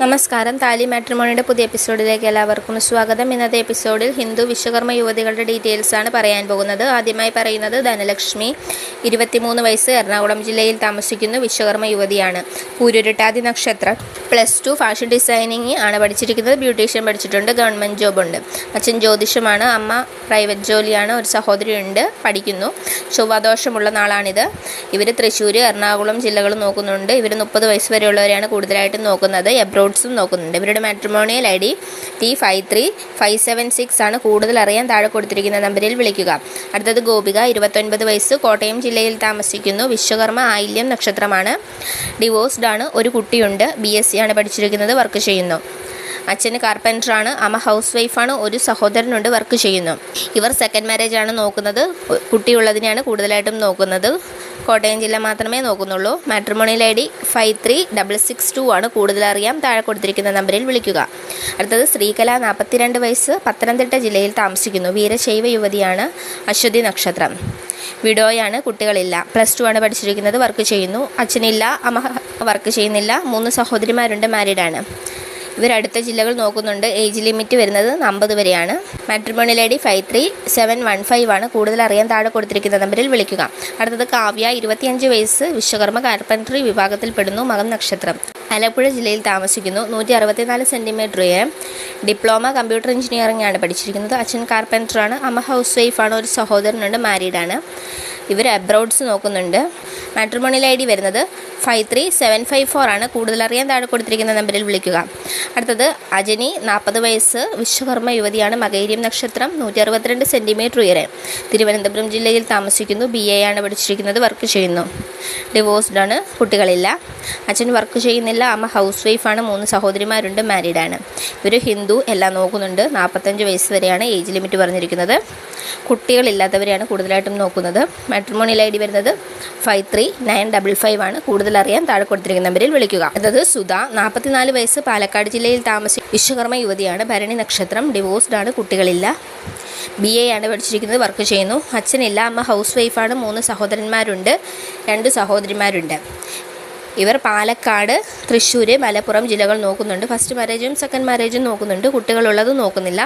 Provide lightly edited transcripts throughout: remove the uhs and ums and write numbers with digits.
നമസ്കാരം. താലി മാട്രിമോണിയുടെ പുതിയ എപ്പിസോഡിലേക്ക് എല്ലാവർക്കും സ്വാഗതം. ഇന്നത്തെ എപ്പിസോഡിൽ ഹിന്ദു വിശ്വകർമ്മ യുവതികളുടെ ഡീറ്റെയിൽസാണ് പറയാൻ പോകുന്നത്. ആദ്യമായി പറയുന്നത് ധനലക്ഷ്മി, 23 വയസ്സ്, എറണാകുളം ജില്ലയിൽ താമസിക്കുന്ന വിശ്വകർമ്മ യുവതിയാണ്. പൂരുരുട്ടാതി നക്ഷത്രം. +2 ഫാഷൻ ഡിസൈനിങ് ആണ് പഠിച്ചിരിക്കുന്നത്. ബ്യൂട്ടീഷ്യൻ പഠിച്ചിട്ടുണ്ട്. ഗവൺമെൻറ് ജോബുണ്ട്. അച്ഛൻ ജ്യോതിഷമാണ്. അമ്മ പ്രൈവറ്റ് ജോലിയാണ്. ഒരു സഹോദരിയുണ്ട്, പഠിക്കുന്നു. ചൊവ്വാദോഷമുള്ള നാളാണിത്. ഇവർ തൃശ്ശൂർ, എറണാകുളം ജില്ലകൾ നോക്കുന്നുണ്ട്. ഇവർ 30 വയസ്സ് വരെയുള്ളവരെയാണ് കൂടുതലായിട്ടും നോക്കുന്നത്. എബ്രോഡ്സും നോക്കുന്നുണ്ട്. ഇവരുടെ മാട്രിമോണിയൽ ID T53576 ആണ്. കൂടുതൽ അറിയാൻ താഴെ കൊടുത്തിരിക്കുന്ന നമ്പറിൽ വിളിക്കുക. അടുത്തത് ഗോപിക, 29 വയസ്സ്, കോട്ടയം ജില്ലയിൽ താമസിക്കുന്നു. വിശ്വകർമ്മ ആയില്യം നക്ഷത്രമാണ്. ഡിവോഴ്സ്ഡ് ആണ്. ഒരു കുട്ടിയുണ്ട്. BSc ആണ് പഠിച്ചിരിക്കുന്നത്. വർക്ക് ചെയ്യുന്നു. അച്ഛന് കാർപ്പൻറ്ററാണ്. അമ്മ ഹൗസ് വൈഫാണ്. ഒരു സഹോദരനുണ്ട്, വർക്ക് ചെയ്യുന്നു. ഇവർ സെക്കൻഡ് മാരേജ് ആണ് നോക്കുന്നത്. കുട്ടിയുള്ളതിനെയാണ് കൂടുതലായിട്ടും നോക്കുന്നത്. കോട്ടയം ജില്ല മാത്രമേ നോക്കുന്നുള്ളൂ. മാട്രിമോണിയൽ ID 53662 ആണ്. കൂടുതൽ അറിയാം താഴെ കൊടുത്തിരിക്കുന്ന നമ്പറിൽ വിളിക്കുക. അടുത്തത് ശ്രീകല, 42 വയസ്സ്, പത്തനംതിട്ട ജില്ലയിൽ താമസിക്കുന്നു. വീരശൈവ യുവതിയാണ്. അശ്വതി നക്ഷത്രം. വിഡോയാണ്. കുട്ടികളില്ല. +2 ആണ് പഠിച്ചിരിക്കുന്നത്. വർക്ക് ചെയ്യുന്നു. അച്ഛനില്ല, അമ്മ വർക്ക് ചെയ്യുന്നില്ല. 3 സഹോദരിമാരുണ്ട്, മാരീഡാണ്. ഇവർ അടുത്ത ജില്ലകൾ നോക്കുന്നുണ്ട്. ഏജ് ലിമിറ്റ് വരുന്നത് 50 വരെയാണ്. മാട്രിമോണിയൽ ID 53715 ആണ്. കൂടുതൽ അറിയാൻ താഴെ കൊടുത്തിരിക്കുന്ന നമ്പറിൽ വിളിക്കുക. അടുത്തത് കാവ്യ, 25 വയസ്സ്, വിശ്വകർമ്മ കാർപ്പൻട്രി വിഭാഗത്തിൽപ്പെടുന്നു. മകം നക്ഷത്രം. ആലപ്പുഴ ജില്ലയിൽ താമസിക്കുന്നു. 164 സെൻറ്റിമീറ്റർ ഉയരം. ഡിപ്ലോമ കമ്പ്യൂട്ടർ എഞ്ചിനീയറിംഗ് ആണ് പഠിച്ചിരിക്കുന്നത്. അച്ഛൻ കാർപ്പൻറ്ററാണ്. അമ്മ ഹൗസ് വൈഫാണ്. ഒരു സഹോദരനുണ്ട്, മാരീഡാണ്. ഇവർ അബ്രോഡ്സ് നോക്കുന്നുണ്ട്. മാട്രിമോണിയൽ ID വരുന്നത് 53754 ആണ്. കൂടുതൽ അറിയാൻ താഴെ കൊടുത്തിരിക്കുന്ന നമ്പറിൽ വിളിക്കുക. അടുത്തത് അജനി, 40 വയസ്സ്, വിശ്വകർമ്മ യുവതിയാണ്. മകൈര്യം നക്ഷത്രം. 162 സെൻറ്റിമീറ്റർ ഉയരം. തിരുവനന്തപുരം ജില്ലയിൽ താമസിക്കുന്നു. BA ആണ് പഠിച്ചിരിക്കുന്നത്. വർക്ക് ചെയ്യുന്നു. ഡിവോഴ്സ്ഡ് ആണ്. കുട്ടികളില്ല. അച്ഛൻ വർക്ക് ചെയ്യുന്നില്ല. അമ്മ ഹൗസ് വൈഫാണ്. 3 സഹോദരിമാരുണ്ട്, മാരീഡാണ്. ഇവർ ഹിന്ദു എല്ലാം നോക്കുന്നുണ്ട്. 45 വയസ്സ് വരെയാണ് ഏജ് ലിമിറ്റ് പറഞ്ഞിരിക്കുന്നത്. കുട്ടികളില്ലാത്തവരെയാണ് കൂടുതലായിട്ടും നോക്കുന്നത്. മാട്രിമോണിയൽ ID വരുന്നത് 53955 ആണ്. കൂടുതൽ അറിയാൻ താഴെ കൊടുത്തിരിക്കുന്ന നമ്പറിൽ വിളിക്കുക. അതായത് സുധ, 44 വയസ്സ്, പാലക്കാട് ജില്ലയിൽ താമസിക്കുന്ന വിശ്വകർമ്മ യുവതിയാണ്. ഭരണി നക്ഷത്രം. ഡിവോഴ്സ്ഡ് ആണ്. കുട്ടികളില്ല. BA ആണ് പഠിച്ചിരിക്കുന്നത്. വർക്ക് ചെയ്യുന്നു. അച്ഛനില്ല, അമ്മ ഹൗസ് വൈഫാണ്. 3 സഹോദരന്മാരുണ്ട്, 2 സഹോദരിമാരുണ്ട്. ഇവർ പാലക്കാട്, തൃശ്ശൂർ, മലപ്പുറം ജില്ലകൾ നോക്കുന്നുണ്ട്. ഫസ്റ്റ് മാരേജും സെക്കൻഡ് മാരേജും നോക്കുന്നുണ്ട്. കുട്ടികളുള്ളത് നോക്കുന്നില്ല.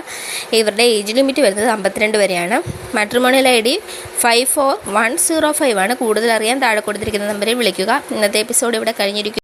ഇവരുടെ ഏജ് ലിമിറ്റ് വരുന്നത് 52 വരെയാണ്. മാട്രിമോണിയൽ ID 54105 ആണ്. കൂടുതൽ അറിയാൻ താഴെ കൊടുത്തിരിക്കുന്ന നമ്പറിൽ വിളിക്കുക. ഇന്നത്തെ എപ്പിസോഡ് ഇവിടെ കഴിഞ്ഞിരിക്കും.